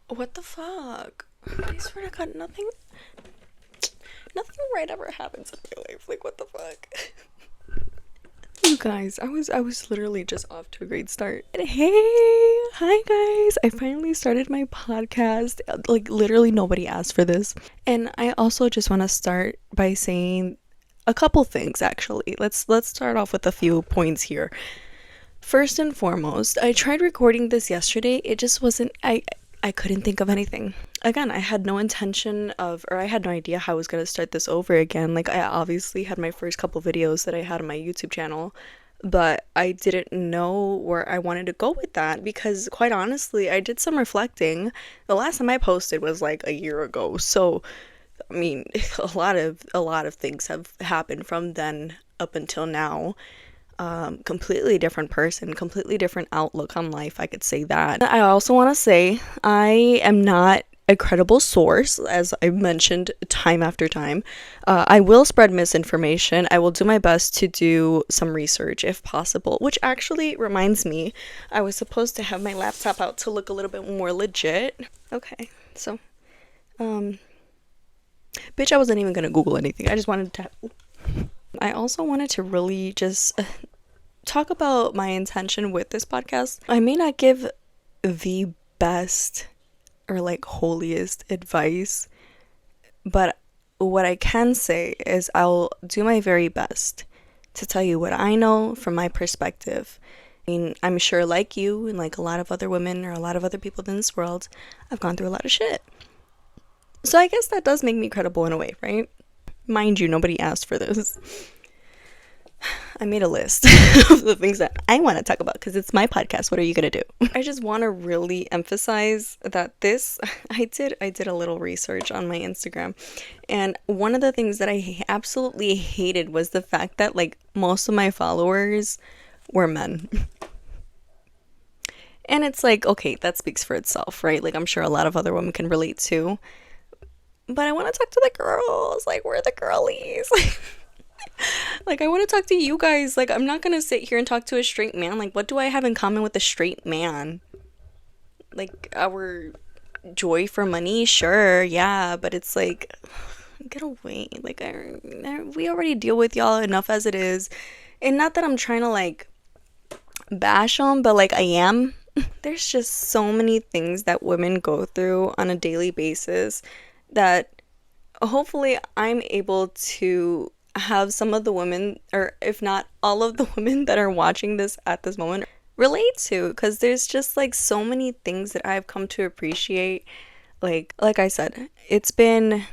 What the fuck? I swear to God, nothing right ever happens in my life. Like, what the fuck? You guys, I was literally just off to a great start. Hey, hi guys. I finally started my podcast. Like, literally nobody asked for this. And I also just want to start by saying a couple things actually. Let's start off with a few points here. First and foremost, I tried recording this yesterday. It just wasn't I couldn't think of anything. Again, I had no intention of, or I had no idea how I was going to start this over again. Like, I obviously had my first couple videos that I had on my YouTube channel, but I didn't know where I wanted to go with that because, quite honestly, I did some reflecting. The last time I posted was like a year ago. So, I mean, a lot of things have happened from then up until now. Completely different person, completely different outlook on life, I could say that. I also want to say I am not a credible source, as I've mentioned time after time. I will spread misinformation. I will do my best to do some research if possible, which actually reminds me, I was supposed to have my laptop out to look a little bit more legit. Okay, so, bitch, I wasn't even gonna Google anything. I just wanted to. I also wanted to really just talk about my intention with this podcast. I may not give the best or like holiest advice, but what I can say is I'll do my very best to tell you what I know from my perspective. I mean, I'm sure like you and like a lot of other women or a lot of other people in this world, I've gone through a lot of shit. So I guess that does make me credible in a way, right? Mind you, nobody asked for this. I made a list of the things that I want to talk about because it's my podcast. What are you gonna do? I just want to really emphasize that I did a little research on my Instagram, and one of the things that I absolutely hated was the fact that like most of my followers were men. And it's like, okay, that speaks for itself, right? Like I'm sure a lot of other women can relate too. But I want to talk to the girls. Like, we're the girlies. Like, I want to talk to you guys. Like, I'm not gonna sit here and talk to a straight man. Like, what do I have in common with a straight man? Like, our joy for money? Sure, yeah, but it's like, get away. Like, we already deal with y'all enough as it is. And not that I'm trying to, like, bash them, but, like, I am. There's just so many things that women go through on a daily basis that hopefully I'm able to have some of the women, or if not all of the women that are watching this at this moment, relate to, because there's just like so many things that I've come to appreciate. Like I said, it's been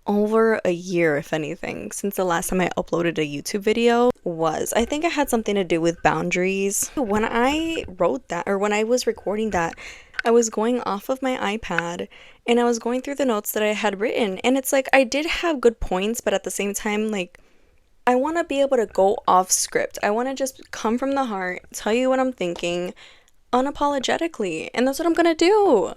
over a year, if anything, since the last time I uploaded a YouTube video. I think it had something to do with boundaries. When I wrote that, or when I was recording that, I was going off of my iPad and I was going through the notes that I had written, and it's like I did have good points, but at the same time, like, I want to be able to go off script. I want to just come from the heart, tell you what I'm thinking unapologetically, and that's what I'm gonna do.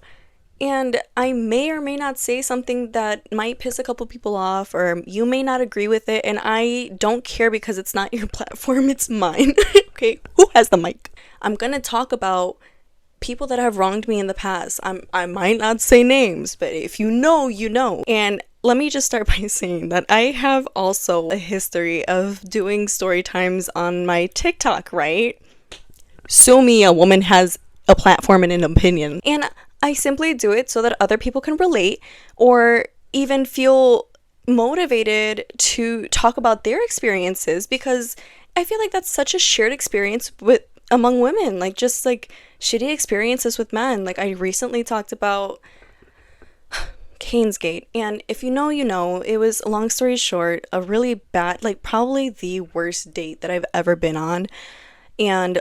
And I may or may not say something that might piss a couple people off, or you may not agree with it, and I don't care because it's not your platform, it's mine. Okay, who has the mic? I'm gonna talk about people that have wronged me in the past. I might not say names, but if you know, you know. And let me just start by saying that I have also a history of doing story times on my TikTok, right? Sue me, a woman has a platform and an opinion. And I simply do it so that other people can relate or even feel motivated to talk about their experiences, because I feel like that's such a shared experience with among women, like just like shitty experiences with men. Like I recently talked about Kane's Gate, and if you know, you know. It was, long story short, a really bad, like probably the worst date that I've ever been on, and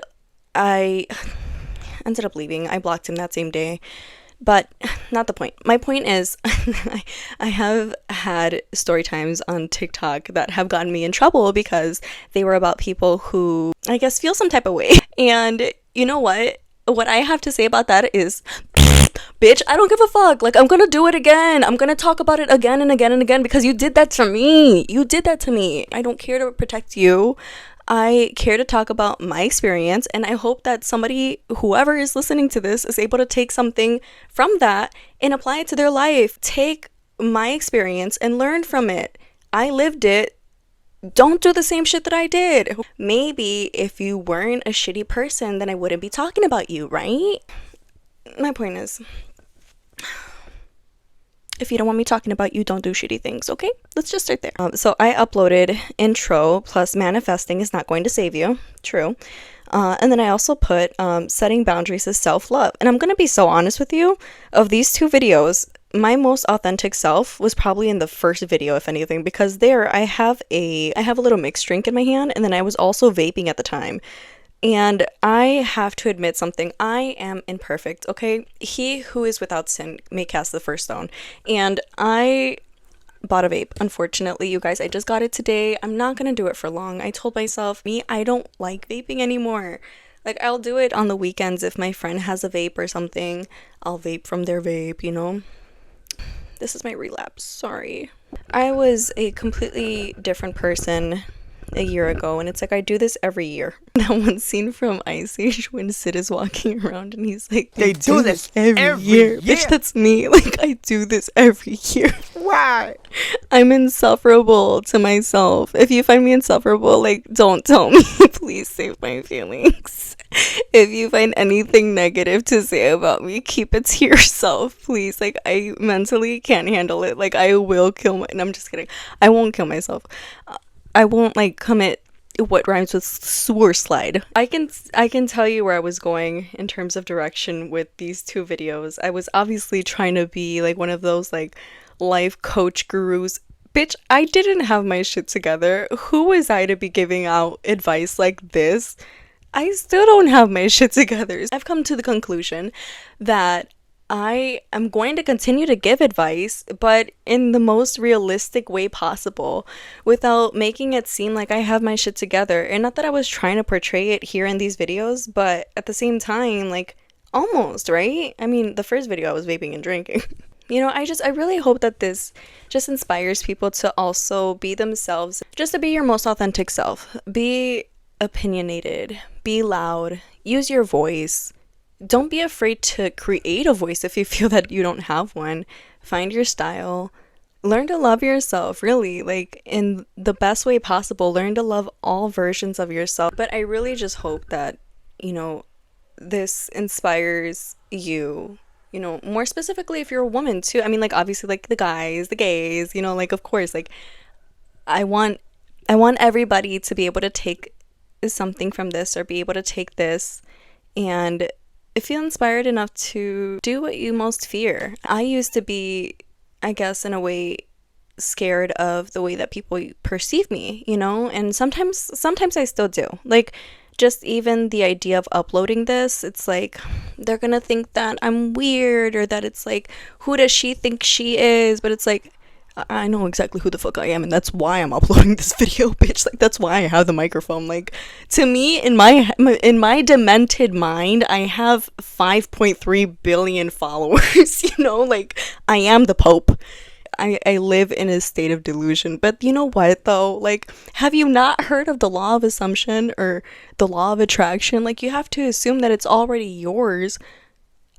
I ended up leaving. I blocked him that same day. But not the point. My point is, I have had story times on TikTok that have gotten me in trouble because they were about people who, I guess, feel some type of way. And you know what? What I have to say about that is, bitch, I don't give a fuck. Like, I'm gonna do it again. I'm gonna talk about it again and again and again because you did that to me. You did that to me. I don't care to protect you. I care to talk about my experience, and I hope that somebody, whoever is listening to this, is able to take something from that and apply it to their life. Take my experience and learn from it. I lived it. Don't do the same shit that I did. Maybe if you weren't a shitty person, then I wouldn't be talking about you, right? My point is, if you don't want me talking about you, don't do shitty things, okay? Let's just start there. So I uploaded intro plus manifesting is not going to save you. True. And then I also put setting boundaries is self-love. And I'm going to be so honest with you, of these two videos, my most authentic self was probably in the first video, if anything, because there I have a little mixed drink in my hand, and then I was also vaping at the time. And I have to admit something. I am imperfect, okay? He who is without sin may cast the first stone. And I bought a vape. Unfortunately, you guys, I just got it today. I'm not gonna do it for long. I told myself, I don't like vaping anymore. Like, I'll do it on the weekends if my friend has a vape or something. I'll vape from their vape, you know? This is my relapse. Sorry. I was a completely different person a year ago, and it's like I do this every year. That one scene from Ice Age when Sid is walking around and he's like, they do this every year. Bitch, that's me. Like, I do this every year. Why? I'm insufferable to myself. If you find me insufferable, like, don't tell me. Please save my feelings. If you find anything negative to say about me, keep it to yourself, please. Like, I mentally can't handle it. Like, I will kill my... No, I'm just kidding. I won't kill myself. I won't like commit what rhymes with sewer slide. I can tell you where I was going in terms of direction with these two videos. I was obviously trying to be like one of those like life coach gurus. Bitch, I didn't have my shit together. Who was I to be giving out advice like this? I still don't have my shit together. I've come to the conclusion that I am going to continue to give advice, but in the most realistic way possible, without making it seem like I have my shit together. And not that I was trying to portray it here in these videos, but at the same time, like, almost, right? I mean, the first video I was vaping and drinking. You know, I really hope that this just inspires people to also be themselves, just to be your most authentic self. Be opinionated, be loud, use your voice. Don't be afraid to create a voice if you feel that you don't have one. Find your style. Learn to love yourself, really, like in the best way possible. Learn to love all versions of yourself. But I really just hope that, you know, this inspires you, you know, more specifically if you're a woman too. I mean, like, obviously, like the gays, you know, like, of course, like I want everybody to be able to take something from this or be able to take this and feel inspired enough to do what you most fear. I used to be, I guess, in a way, scared of the way that people perceive me, you know? And sometimes I still do. Like, just even the idea of uploading this, it's like, they're gonna think that I'm weird, or that it's like, who does she think she is? But it's like, I know exactly who the fuck I am, and that's why I'm uploading this video, bitch. Like, that's why I have the microphone. Like, to me, in my demented mind, I have 5.3 billion followers, you know? Like, I am the Pope. I live in a state of delusion. But you know what, though? Like, have you not heard of the law of assumption or the law of attraction? Like, you have to assume that it's already yours.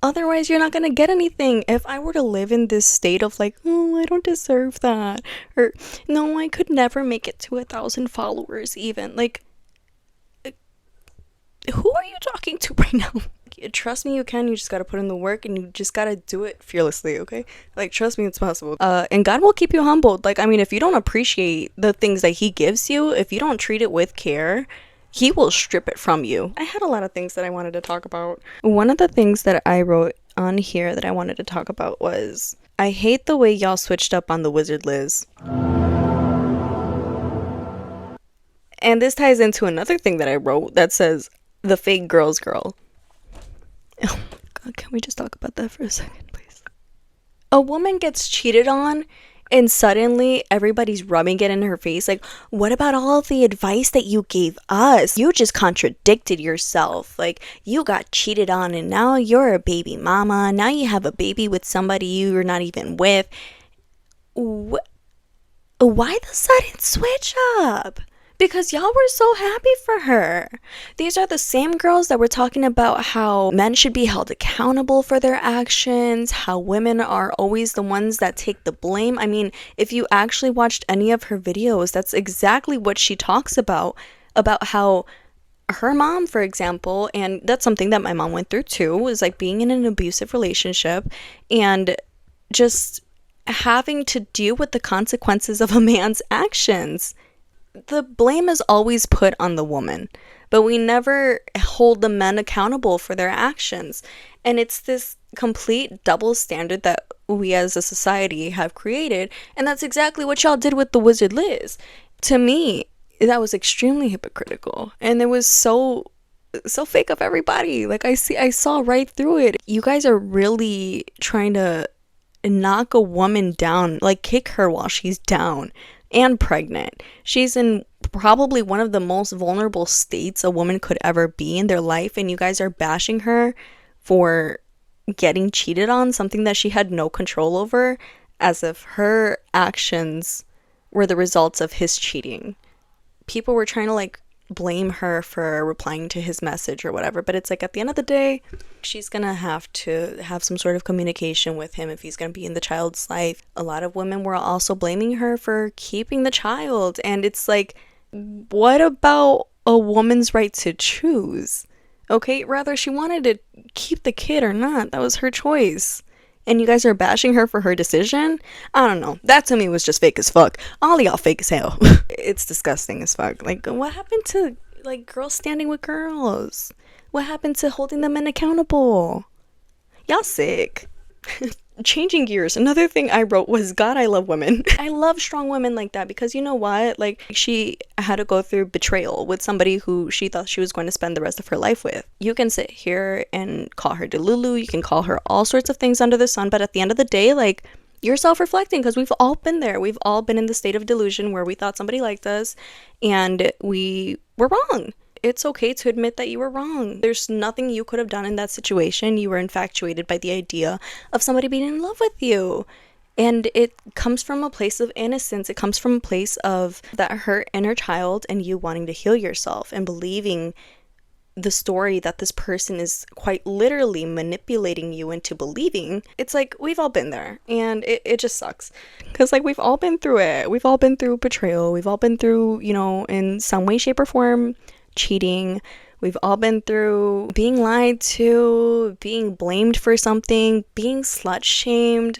Otherwise, you're not going to get anything. If I were to live in this state of like, oh, I don't deserve that, or no, I could never make it to 1,000 followers even. Like, who are you talking to right now? Trust me, you can. You just got to put in the work, and you just got to do it fearlessly, okay? Like, trust me, it's possible. And God will keep you humbled. Like, I mean, if you don't appreciate the things that He gives you, if you don't treat it with care, He will strip it from you. I had a lot of things that I wanted to talk about. One of the things that I wrote on here that I wanted to talk about was, I hate the way y'all switched up on the Wizard Liz. And this ties into another thing that I wrote that says, the fake girl's girl. Oh my God, can we just talk about that for a second, please? A woman gets cheated on, and suddenly everybody's rubbing it in her face. Like, what about all of the advice that you gave us? You just contradicted yourself. Like, you got cheated on and now you're a baby mama. Now you have a baby with somebody you're not even with. Why the sudden switch up? Because y'all were so happy for her. These are the same girls that were talking about how men should be held accountable for their actions, how women are always the ones that take the blame. I mean, if you actually watched any of her videos, that's exactly what she talks about how her mom, for example, and that's something that my mom went through too, was like being in an abusive relationship and just having to deal with the consequences of a man's actions. The blame is always put on the woman, but we never hold the men accountable for their actions. And it's this complete double standard that we as a society have created, and that's exactly what y'all did with the Wizard Liz. To me, that was extremely hypocritical, and it was so fake of everybody. Like I saw right through it. You guys are really trying to knock a woman down, like kick her while she's down and pregnant. She's in probably one of the most vulnerable states a woman could ever be in their life, and you guys are bashing her for getting cheated on, something that she had no control over, as if her actions were the results of his cheating. People were trying to like blame her for replying to his message or whatever, but it's like at the end of the day, she's gonna have to have some sort of communication with him if he's gonna be in the child's life. A lot of women were also blaming her for keeping the child, and it's like, what about a woman's right to choose? Okay, rather she wanted to keep the kid or not, that was her choice. And you guys are bashing her for her decision? I don't know. That to me was just fake as fuck. All of y'all fake as hell. It's disgusting as fuck. Like, what happened to, like, girls standing with girls? What happened to holding the men accountable? Y'all sick. Changing gears, another thing I wrote was, God, I love women. I love strong women like that, because you know what? Like, she had to go through betrayal with somebody who she thought she was going to spend the rest of her life with. You can sit here and call her Delulu, you can call her all sorts of things under the sun, but at the end of the day, like, you're self-reflecting, because we've all been there. We've all been in the state of delusion where we thought somebody liked us and we were wrong. It's okay to admit that you were wrong. There's nothing you could have done in that situation. You were infatuated by the idea of somebody being in love with you. And it comes from a place of innocence. It comes from a place of that hurt inner child and you wanting to heal yourself and believing the story that this person is quite literally manipulating you into believing. It's like, we've all been there, and it just sucks, because like we've all been through it. We've all been through betrayal. We've all been through, you know, in some way, shape, or form, cheating. We've all been through being lied to, being blamed for something, being slut shamed.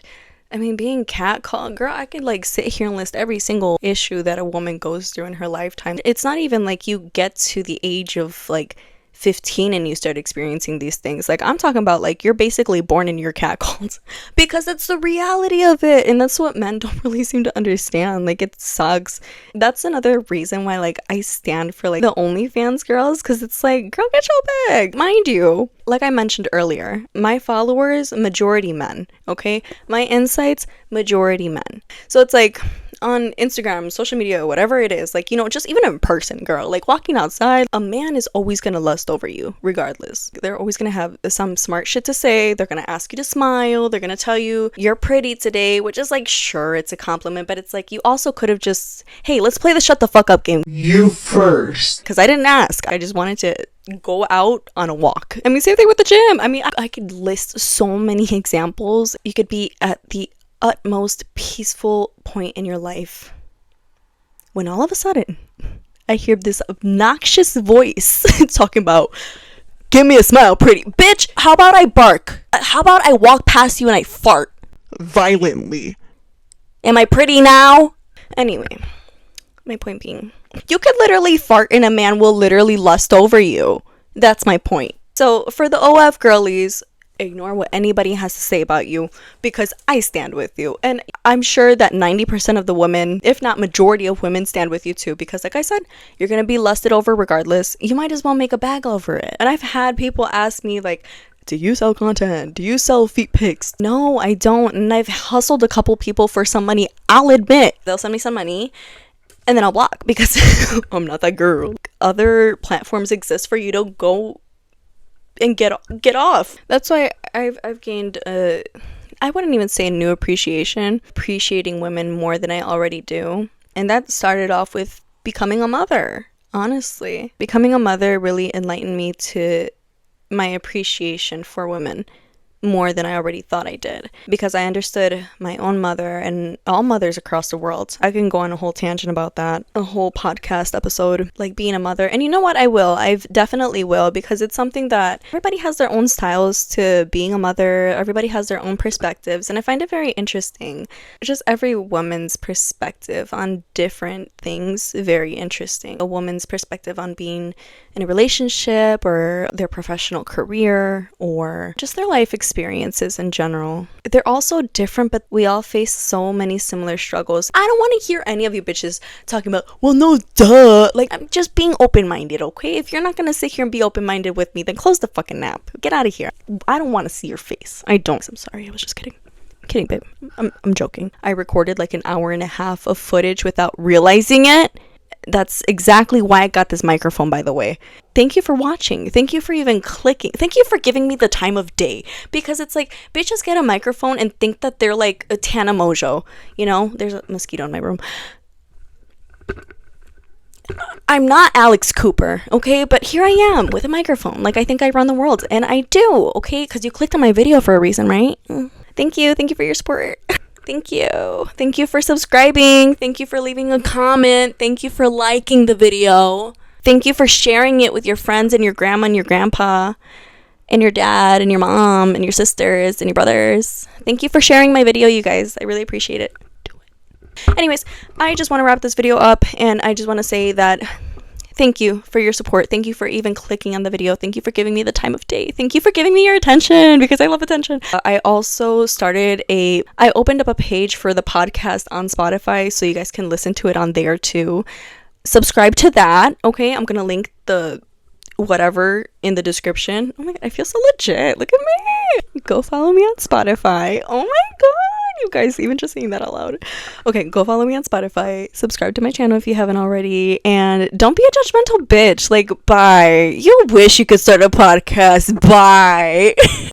I mean, being catcalled. Girl, I could like sit here and list every single issue that a woman goes through in her lifetime. It's not even like you get to the age of like 15 and you start experiencing these things. Like, I'm talking about like you're basically born and you're catcalled, because it's the reality of it, and that's what men don't really seem to understand. Like, it sucks. That's another reason why like I stand for like the OnlyFans girls, because it's like, girl, get your bag. Mind you, like I mentioned earlier, my followers, majority men, okay? My insights, majority men. So it's like, on Instagram, social media, whatever it is, like, you know, just even in person, girl, like walking outside, a man is always gonna lust over you regardless. They're always gonna have some smart shit to say. They're gonna ask you to smile. They're gonna tell you you're pretty today, which is like, sure, it's a compliment, but it's like, you also could have just, hey, let's play the shut the fuck up game. You first. Because I didn't ask. I just wanted to go out on a walk. I mean, same thing with the gym. I mean, I could list so many examples. You could be at the utmost peaceful point in your life when all of a sudden I hear this obnoxious voice talking about, give me a smile, pretty bitch. How about I bark? How about I walk past you and I fart violently? Am I pretty now? Anyway, my point being, you could literally fart and a man will literally lust over you. That's my point. So for the OF girlies, ignore what anybody has to say about you, because I stand with you. And I'm sure that 90% of the women, if not majority of women, stand with you too, because like I said, you're gonna be lusted over regardless. You might as well make a bag over it. And I've had people ask me like, do you sell content? Do you sell feet pics? No, I don't. And I've hustled a couple people for some money. I'll admit, they'll send me some money and then I'll block, because I'm not that girl. Other platforms exist for you to go and get off. That's why I've gained I wouldn't even say a new appreciating women more than I already do. And that started off with becoming a mother. Honestly, becoming a mother really enlightened me to my appreciation for women more than I already thought I did, because I understood my own mother and all mothers across the world. I can go on a whole tangent about that, a whole podcast episode, like being a mother. And you know what? I definitely will, because it's something that everybody has their own styles to being a mother. Everybody has their own perspectives, and I find it very interesting. Just every woman's perspective on different things, very interesting. A woman's perspective on being in a relationship or their professional career or just their life experiences in general. They're all so different, but we all face so many similar struggles. I don't want to hear any of you bitches talking about, well, no, duh. Like, I'm just being open-minded, okay? If you're not gonna sit here and be open-minded with me, then close the fucking app. Get out of here. I don't want to see your face. I don't. I'm sorry. I was just kidding. I'm kidding, babe. I'm joking. I recorded like an hour and a half of footage without realizing it. That's exactly why I got this microphone, by the way. Thank you for watching. Thank you for even clicking. Thank you for giving me the time of day. Because it's like, bitches get a microphone and think that they're like a Tana Mojo. You know, there's a mosquito in my room. I'm not Alex Cooper, okay? But here I am with a microphone. Like, I think I run the world. And I do, okay? Because you clicked on my video for a reason, right? Thank you. Thank you for your support. Thank you. Thank you for subscribing. Thank you for leaving a comment. Thank you for liking the video. Thank you for sharing it with your friends and your grandma and your grandpa and your dad and your mom and your sisters and your brothers. Thank you for sharing my video, you guys. I really appreciate it. Do it. Anyways, I just want to wrap this video up, and I just want to say that thank you for your support. Thank you for even clicking on the video. Thank you for giving me the time of day. Thank you for giving me your attention, because I love attention. I also I opened up a page for the podcast on Spotify, so you guys can listen to it on there too. Subscribe to that, okay? I'm gonna link the whatever in the description. Oh my god, I feel so legit. Look at me. Go follow me on Spotify. Oh my god. You guys, even just saying that out loud. Okay, go follow me on Spotify. Subscribe to my channel if you haven't already. And don't be a judgmental bitch. Like, bye. You wish you could start a podcast. Bye.